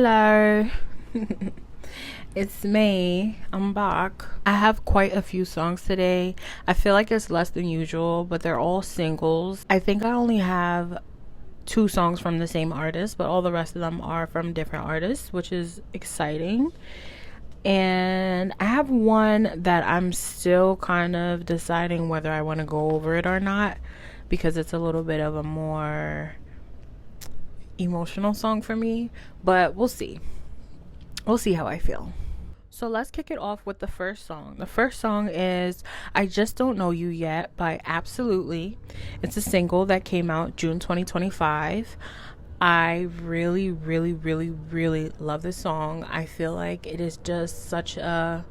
Hello. It's me. I'm back. I have quite a few songs today. I feel like it's less than usual, but they're all singles. I think I only have two songs from the same artist, but all the rest of them are from different artists, which is exciting. And I have one that I'm still kind of deciding whether I want to go over it or not because it's a little bit of a more emotional song for me, but we'll see. We'll see how I feel. So let's kick it off with the first song. The first song is I Just Don't Know You Yet by Absolutely. It's a single that came out June 2025. I really, really, really, really love this song. I feel like it is just such a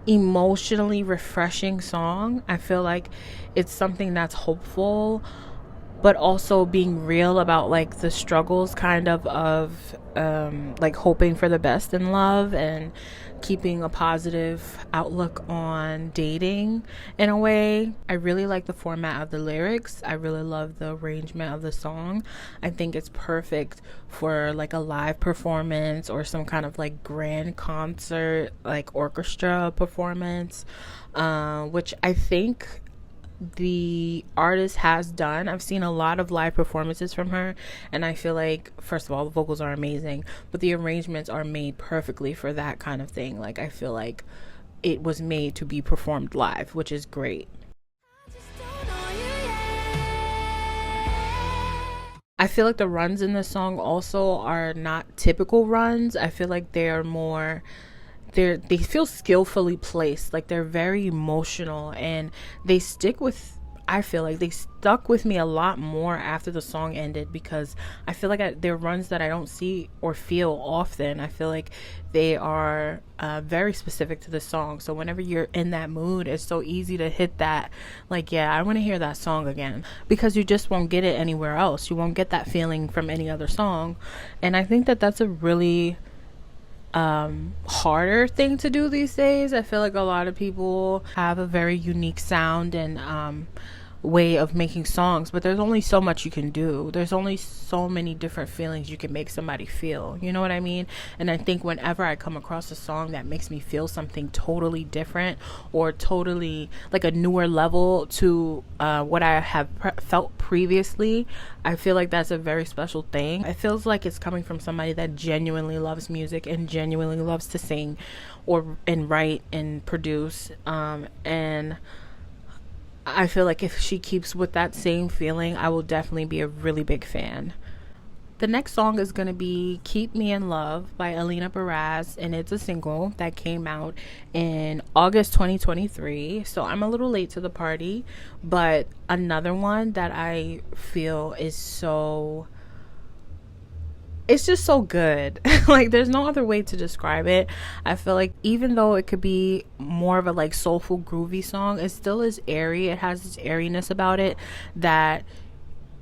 emotionally refreshing song. I feel like it's something that's hopeful, but also being real about like the struggles kind of like hoping for the best in love and keeping a positive outlook on dating in a way. I really like the format of the lyrics. I really love the arrangement of the song. I think it's perfect for like a live performance or some kind of like grand concert, like orchestra performance, which I think the artist has done. I've seen a lot of live performances from her, and I feel like, first of all, the vocals are amazing, but the arrangements are made perfectly for that kind of thing. Like, I feel like it was made to be performed live, which is great. I feel like the runs in the song also are not typical runs. I feel like they are more, they feel skillfully placed. Like they're very emotional, and they stick with, I feel like they stuck with me a lot more after the song ended, because I feel like they're runs that I don't see or feel often. I feel like they are very specific to the song. So whenever you're in that mood, it's so easy to hit that, like, yeah, I want to hear that song again, because you just won't get it anywhere else. You won't get that feeling from any other song. And I think that that's a really harder thing to do these days. I feel like a lot of people have a very unique sound and way of making songs, but there's only so much you can do. There's only so many different feelings you can make somebody feel, you know what I mean? And I think whenever I come across a song that makes me feel something totally different or totally like a newer level to what I have felt previously, I feel like that's a very special thing. It feels like it's coming from somebody that genuinely loves music and genuinely loves to sing and write and produce, and I feel like if she keeps with that same feeling, I will definitely be a really big fan. The next song is going to be Keep Me in Love by Alina Baraz, and it's a single that came out in August 2023. So I'm a little late to the party, but another one that I feel is so, it's just so good. Like there's no other way to describe it. I feel like even though it could be more of a like soulful groovy song, it still is airy. It has this airiness about it that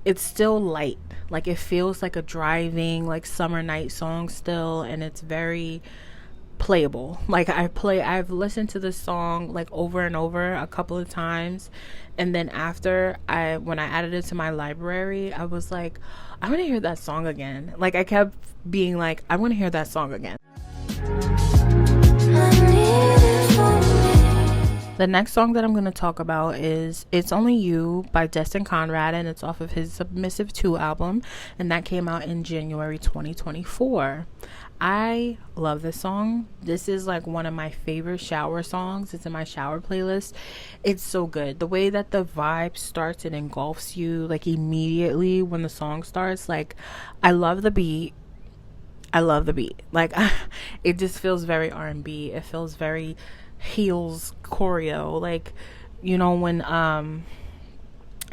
it's still light. Like it feels like a driving like summer night song still, and it's very playable. Like I've listened to this song like over and over a couple of times, and then after when I added it to my library, I was like, I want to hear that song again. Like I kept being like, I want to hear that song again. The next song that I'm going to talk about is It's Only You by Destin Conrad, and it's off of his Submissive 2 album, and that came out in January 2024. I love this song. This is like one of my favorite shower songs. It's in my shower playlist. It's so good. The way that the vibe starts and engulfs you like immediately when the song starts, like I love the beat. Like it just feels very R&B. It feels very heels choreo, like, you know, when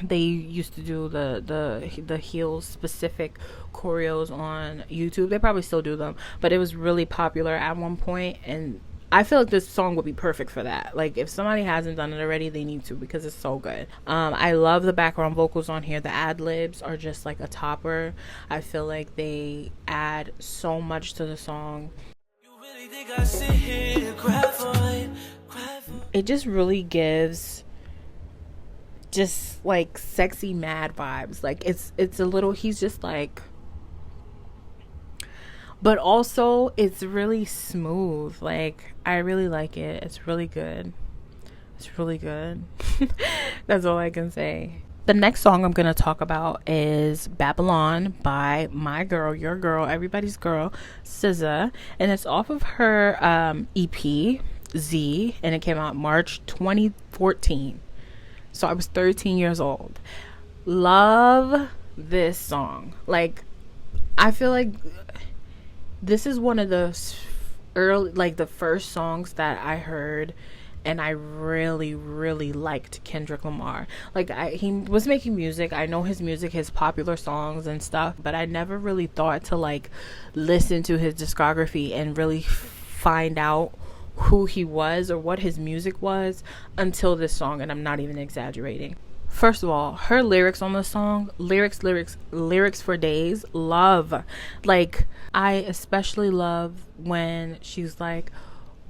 they used to do the heels specific choreos on YouTube. They probably still do them, but it was really popular at one point, and I feel like this song would be perfect for that. Like if somebody hasn't done it already, they need to, because it's so good. I love the background vocals on here. The ad-libs are just like a topper. I feel like they add so much to the song. It just really gives just like sexy mad vibes. Like it's a little, he's just like, but also it's really smooth. Like, I really like it. It's really good. It's really good. That's all I can say. The next song I'm going to talk about is Babylon by my girl, your girl, everybody's girl, SZA. And it's off of her EP, Z, and it came out March 2014. So I was 13 years old. Love this song. Like, I feel like this is one of the early, like the first songs that I heard and I really, really liked Kendrick Lamar. Like, he was making music. I know his music, his popular songs and stuff, but I never really thought to like listen to his discography and really find out who he was or what his music was until this song, and I'm not even exaggerating. First of all, her lyrics on the song, lyrics for days, love. Like, I especially love when she's like,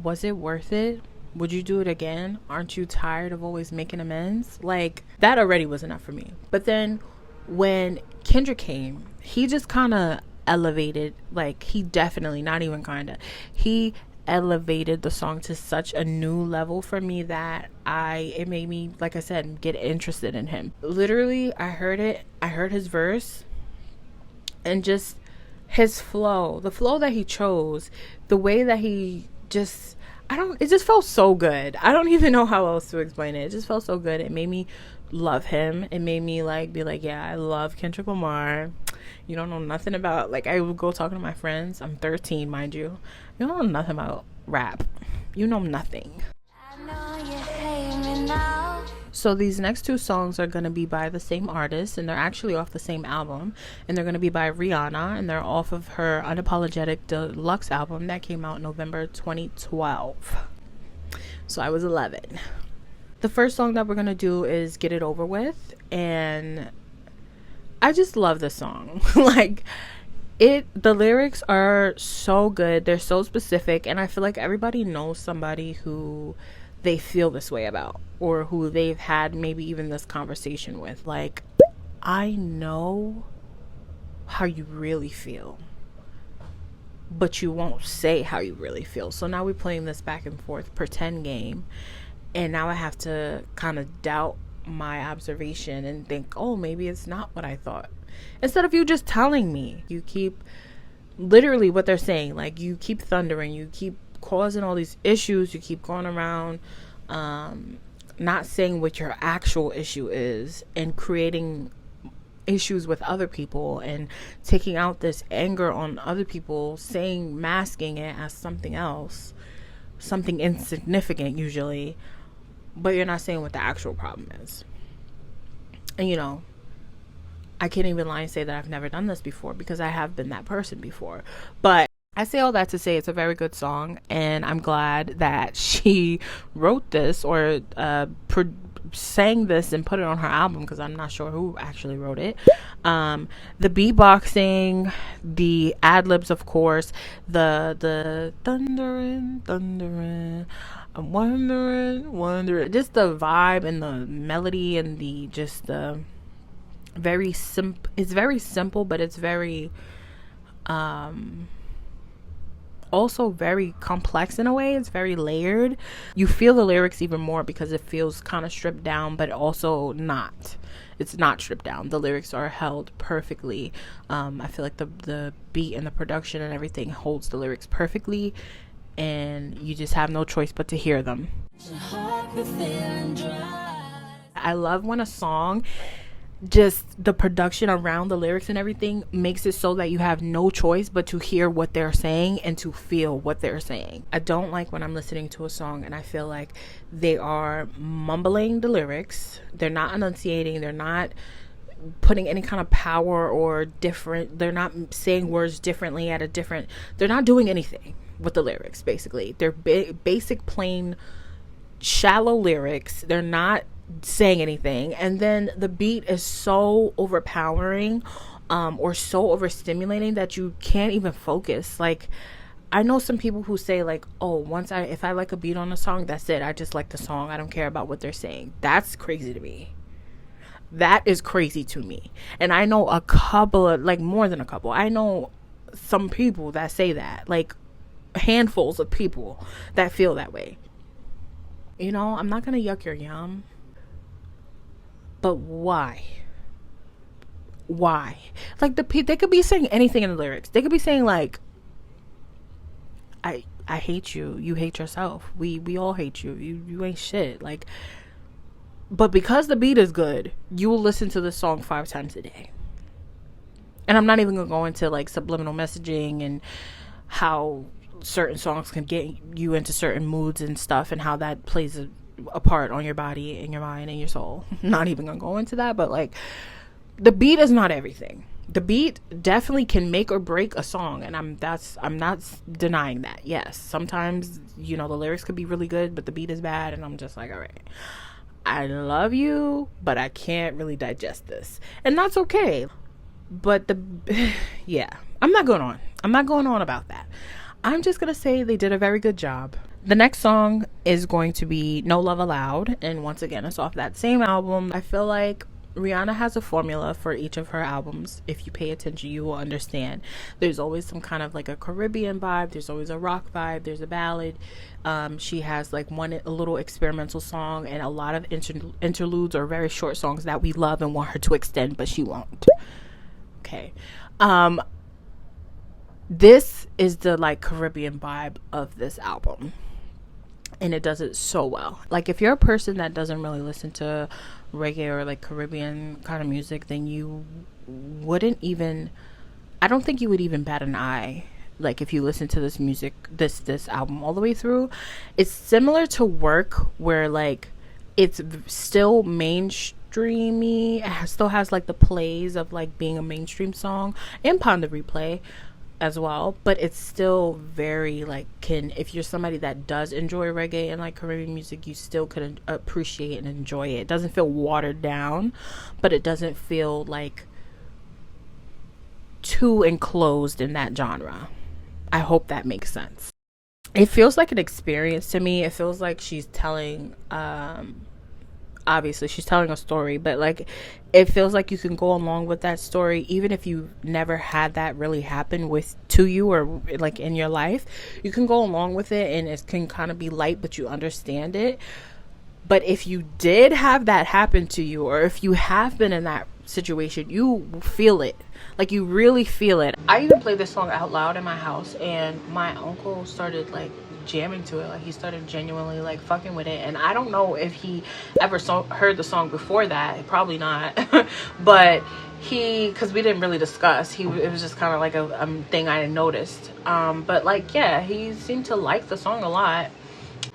was it worth it? Would you do it again? Aren't you tired of always making amends? Like, that already was enough for me. But then when Kendrick came, he just kind of elevated, like, he definitely, not even kind of, he elevated the song to such a new level for me that it made me, like I said, get interested in him. Literally, I heard his verse, and just his flow, the flow that he chose, the way that he just, it just felt so good. I don't even know how else to explain it. It just felt so good. It made me love him. It made me like be like, yeah, I love Kendrick Lamar. You don't know nothing about, like, I would go talking to my friends. I'm 13, mind you. You don't know nothing about rap. You know nothing. I know you hate me now. So these next two songs are going to be by the same artist, and they're actually off the same album, and they're going to be by Rihanna, and they're off of her Unapologetic Deluxe album that came out November 2012. So I was 11. The first song that we're going to do is Get It Over With, and I just love this song. Like, the lyrics are so good. They're so specific, and I feel like everybody knows somebody who they feel this way about, or who they've had maybe even this conversation with. Like, I know how you really feel, but you won't say how you really feel. So now we're playing this back and forth pretend game, and now I have to kind of doubt my observation and think, oh, maybe it's not what I thought, instead of you just telling me. You keep, literally what they're saying, like, you keep thundering, you keep causing all these issues, you keep going around not saying what your actual issue is, and creating issues with other people, and taking out this anger on other people, masking it as something else, something insignificant usually, but you're not saying what the actual problem is. And you know, I can't even lie and say that I've never done this before, because I have been that person before. But I say all that to say it's a very good song, and I'm glad that she wrote this, or sang this and put it on her album, because I'm not sure who actually wrote it. The beatboxing, the ad-libs, of course, the thundering, I'm wondering, just the vibe and the melody and the just the very simple. It's very simple, but it's very also very complex in a way. It's very layered. You feel the lyrics even more because it feels kind of stripped down, but also not. It's not stripped down. The lyrics are held perfectly. I feel like the beat and the production and everything holds the lyrics perfectly, and you just have no choice but to hear them. I love when a song, just the production around the lyrics and everything makes it so that you have no choice but to hear what they're saying and to feel what they're saying. I don't like when I'm listening to a song and I feel like they are mumbling the lyrics. They're not enunciating. They're not putting any kind of power or different. They're not saying words differently at a different. They're not doing anything with the lyrics, basically. They're basic, plain, shallow lyrics. They're not saying anything, and then the beat is so overpowering or so overstimulating that you can't even focus. Like, I know some people who say like, oh, if I like a beat on a song, that's it, I just like the song, I don't care about what they're saying. That's crazy to me. That is crazy to me. And I know a couple of, like, more than a couple, I know some people that say that, like handfuls of people that feel that way. I'm not gonna yuck your yum, but why? Like they could be saying anything in the lyrics. They could be saying like, I hate you, you hate yourself, we all hate you, you ain't shit, like, but because the beat is good, you will listen to this song 5 times a day. And I'm not even gonna go into like subliminal messaging and how certain songs can get you into certain moods and stuff, and how that plays a part on your body and your mind and your soul. I'm not even gonna go into that, but like, the beat is not everything. The beat definitely can make or break a song, and I'm not denying that. Yes, sometimes the lyrics could be really good, but the beat is bad, and I'm just like, all right, I love you, but I can't really digest this, and that's okay. But yeah, I'm not going on about that. I'm just gonna say they did a very good job. The next song is going to be No Love Allowed, and once again, it's off that same album. I feel like Rihanna has a formula for each of her albums. If you pay attention, you will understand. There's always some kind of like a Caribbean vibe. There's always a rock vibe. There's a ballad. She has like a little experimental song, and a lot of interludes or very short songs that we love and want her to extend, but she won't. Okay. This is the like Caribbean vibe of this album, and it does it so well. Like, if you're a person that doesn't really listen to reggae or like Caribbean kind of music, then you wouldn't even, I don't think you would even bat an eye. Like, if you listen to this music, this album all the way through, it's similar to Work, where like it's still mainstreamy. It still has like the plays of like being a mainstream song, and Pon de Replay as well, but it's still very like, if you're somebody that does enjoy reggae and like Caribbean music, you still could appreciate and enjoy it. It doesn't feel watered down, but it doesn't feel like too enclosed in that genre. I hope that makes sense. It feels like an experience to me. It feels like she's telling obviously she's telling a story, but like, it feels like you can go along with that story even if you never had that really happen to you, or like in your life. You can go along with it, and it can kind of be light, but you understand it. But if you did have that happen to you, or if you have been in that situation, you feel it. Like, you really feel it. I even played this song out loud in my house, and my uncle started like jamming to it. Like, he started genuinely like fucking with it, and I don't know if he ever heard the song before that. Probably not. But because we didn't really discuss, it was just kind of like a thing I noticed. But like, yeah, he seemed to like the song a lot.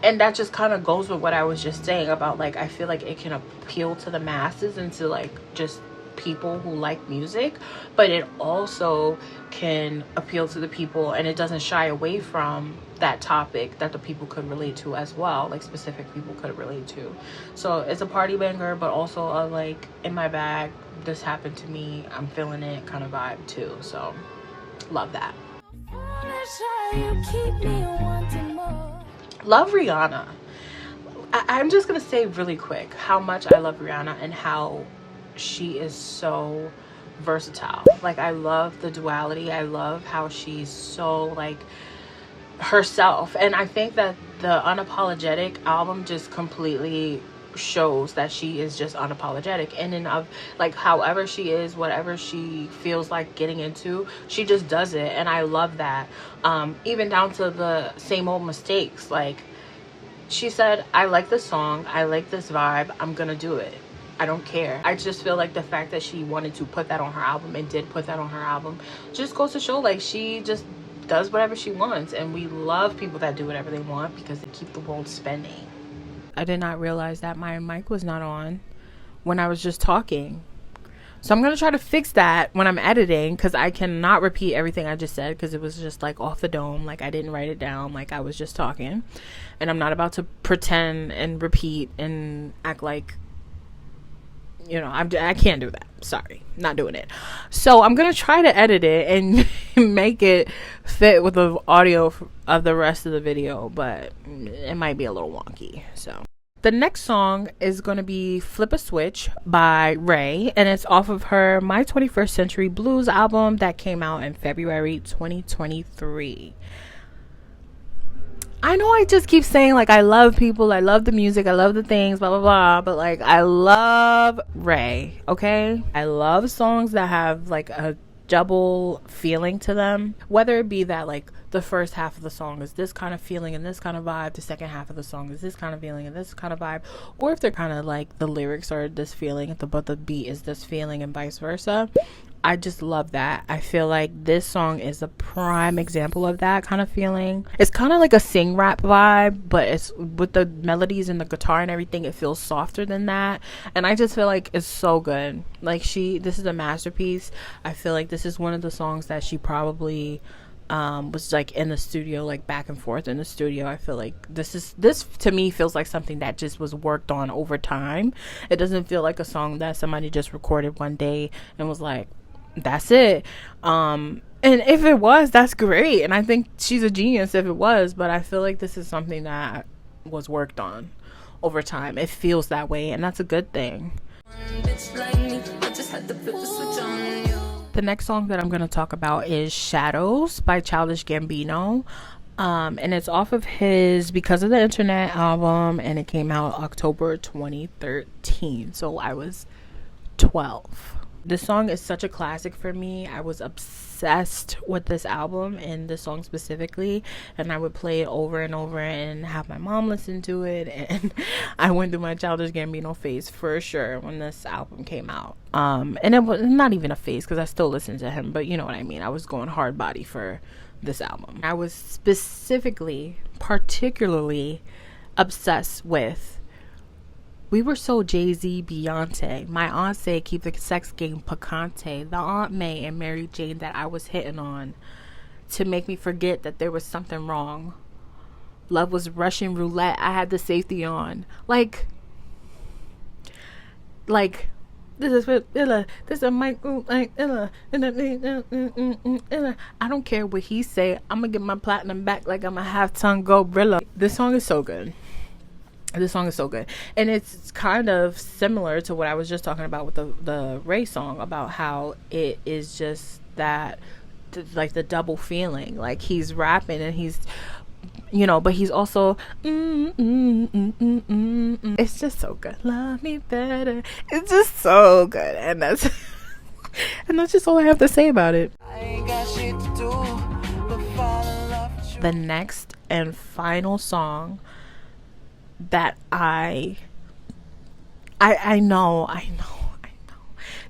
And that just kind of goes with what I was just saying about like, I feel like it can appeal to the masses and to like just people who like music, but it also can appeal to the people, and it doesn't shy away from that topic that the people could relate to as well, like specific people could relate to. So it's a party banger, but also a like, in my bag, this happened to me, I'm feeling it kind of vibe too. So love that. Love Rihanna. I'm just gonna say really quick how much I love Rihanna and how she is so versatile. Like, I love the duality. I love how she's so like herself, and I think that the Unapologetic album just completely shows that she is just unapologetic in and of like, however she is, whatever she feels like getting into, she just does it, and I love that. Even down to the same old mistakes. Like, she said, I like this song, I like this vibe, I'm gonna do it, I don't care. I just feel like the fact that she wanted to put that on her album and did put that on her album just goes to show like, she just does whatever she wants, and we love people that do whatever they want because they keep the world spinning. I did not realize that my mic was not on when I was just talking, so I'm gonna try to fix that when I'm editing, because I cannot repeat everything I just said, because it was just like off the dome, like I didn't write it down, like I was just talking, and I'm not about to pretend and repeat and act like, I can't do that. Sorry, not doing it. So I'm gonna try to edit it and make it fit with the audio of the rest of the video, but it might be a little wonky. So The next song is going to be Flip a Switch by Ray, and it's off of her My 21st Century Blues album that came out in February 2023. I know I just keep saying, like, I love people, I love the music, I love the things, blah, blah, blah, but, like, I love Ray, okay? I love songs that have, like, a double feeling to them, whether it be that, like, the first half of the song is this kind of feeling and this kind of vibe, the second half of the song is this kind of feeling and this kind of vibe, or if they're kind of like the lyrics are this feeling but the beat is this feeling and vice versa. I just love that. I feel like this song is a prime example of that kind of feeling. It's kind of like a sing rap vibe, but it's with the melodies and the guitar and everything, it feels softer than that. And I just feel like it's so good. Like this is a masterpiece. I feel like this is one of the songs that she probably was like in the studio, like back and forth in the studio. I feel like this to me feels like something that just was worked on over time. It doesn't feel like a song that somebody just recorded one day and was like, that's it. And if it was, that's great, and I think she's a genius if it was, but I feel like this is something that was worked on over time. It feels that way, and that's a good thing. The next song that I'm going to talk about is Shadows by Childish Gambino. And it's off of his Because of the Internet album, and it came out October 2013. So I was 12. This song is such a classic for me. I was obsessed with this album and this song specifically, and I would play it over and over and have my mom listen to it, and I went through my Childish Gambino phase for sure when this album came out. And it was not even a phase because I still listen to him, but you know what I mean. I was going hard body for this album. I was particularly obsessed with We Were So Jay-Z, Beyonce. My aunt said keep the sex game picante. The Aunt May and Mary Jane that I was hitting on to make me forget that there was something wrong. Love was Russian roulette. I had the safety on. Like this is what this is a micro I don't care what he say. I'm gonna get my platinum back like I'm a half-ton gorilla. This song is so good. This song is so good, and it's kind of similar to what I was just talking about with the Ray song, about how it is just that like the double feeling. Like he's rapping and he's, you know, but he's also it's just so good. Love me better. It's just so good, and that's just all I have to say about it. I ain't got shit to do but fall in love with you. The next and final song that I know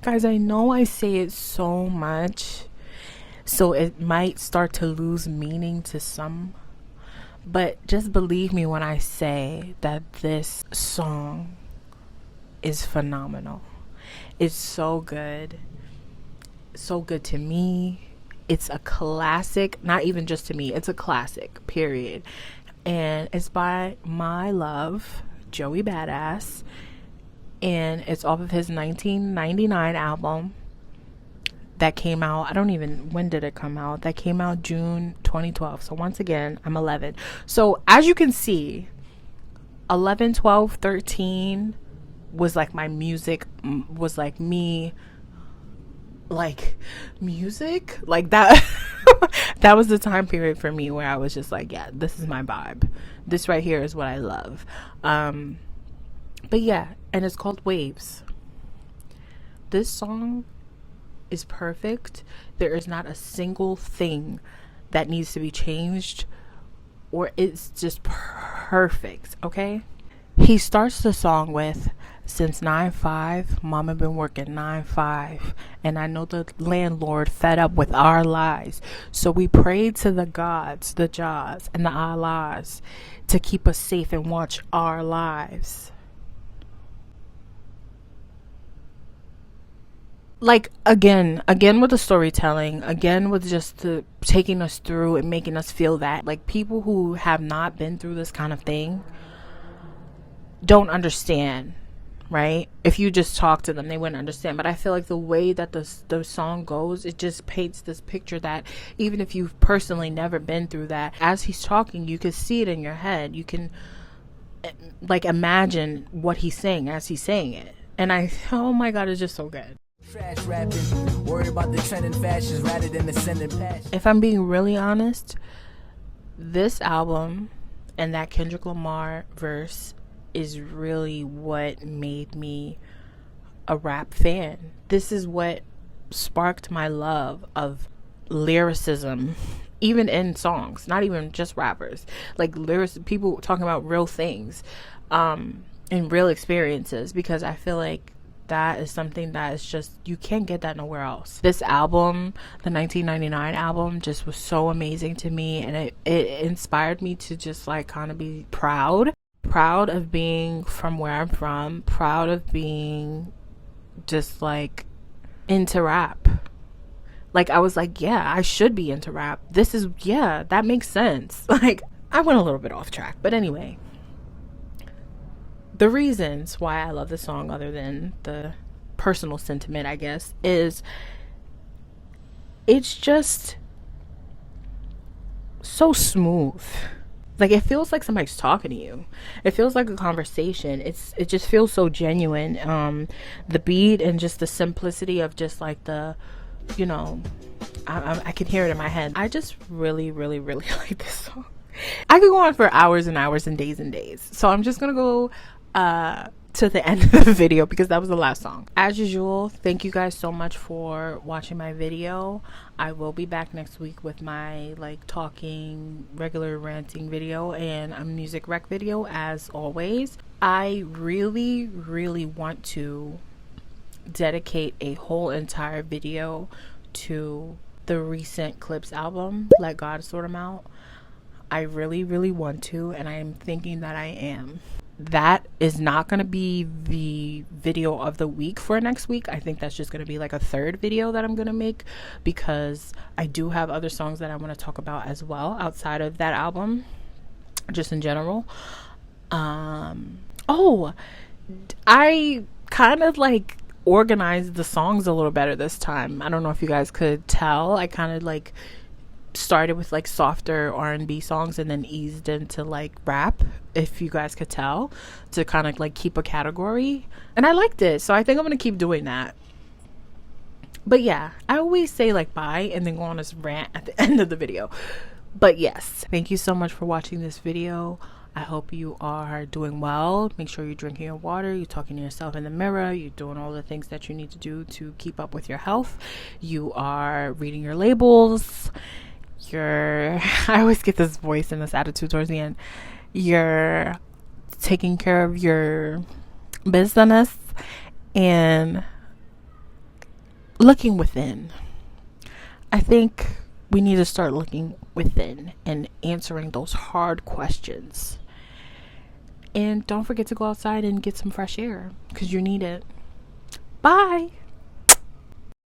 guys, I know I say it so much, so it might start to lose meaning to some, but just believe me when I say that this song is phenomenal. It's so good to me. It's a classic, not even just to me, it's a classic, period. And it's by my love, Joey Badass, and it's off of his 1999 album that came out, when did it come out? That came out June 2012. So once again, I'm 11. So as you can see, 11, 12, 13 was like my music, was like me, like music, like that. That was the time period for me where I was just like, yeah, this is my vibe. This right here is what I love. But yeah, and it's called Waves. This song is perfect. There is not a single thing that needs to be changed, or it's just perfect, okay? He starts the song with, since 9/5, mama been working 9/5, and I know the landlord fed up with our lies. So we prayed to the gods, the Jaws, and the Allahs to keep us safe and watch our lives. Like, again with the storytelling, again with just the taking us through and making us feel that, like, people who have not been through this kind of thing don't understand, right? If you just talk to them, they wouldn't understand. But I feel like the way that the song goes, it just paints this picture that even if you've personally never been through that, as he's talking, you can see it in your head. You can like imagine what he's saying as he's saying it. And oh my God, it's just so good. Trash rapping, worry about the trending fashions rather than the sending passion. If I'm being really honest, this album and that Kendrick Lamar verse is really what made me a rap fan. This is what sparked my love of lyricism, even in songs, not even just rappers, like lyrics, people talking about real things, and real experiences, because I feel like that is something that is just, you can't get that nowhere else. This album, the 1999 album, just was so amazing to me, and it inspired me to just like kind of be proud of being from where I'm from, proud of being just like into rap. Like I was like, yeah, I should be into rap. This is, yeah, that makes sense. Like I went a little bit off track, but anyway, the reasons why I love the song, other than the personal sentiment, I guess, is it's just so smooth. Like it feels like somebody's talking to you. It feels like a conversation. It just feels so genuine. The beat and just the simplicity of just like the, you know, I can hear it in my head. I just really, really, really like this song. I could go on for hours and hours and days. So I'm just gonna go to the end of the video because that was the last song. As usual, thank you guys so much for watching my video. I will be back next week with my like talking, regular ranting video and a music rec video as always. I really, really want to dedicate a whole entire video to the recent Clips album, Let God Sort 'Em Out. I really, really want to, and I am thinking that I am. That is not going to be the video of the week for next week. I think that's just going to be like a third video that I'm going to make, because I do have other songs that I want to talk about as well outside of that album, just in general. Oh, I kind of like organized the songs a little better this time. I don't know if you guys could tell. I kind of like started with like softer R&B songs and then eased into like rap, if you guys could tell, to kind of like keep a category, and I liked it, so I think I'm gonna keep doing that. But yeah, I always say like bye and then go on this rant at the end of the video. But yes, thank you so much for watching this video. I hope you are doing well. Make sure you're drinking your water, you're talking to yourself in the mirror, you're doing all the things that you need to do to keep up with your health. You are reading your labels. I always get this voice and this attitude towards the end. You're taking care of your business and looking within. I think we need to start looking within and answering those hard questions. And don't forget to go outside and get some fresh air, because you need it. Bye.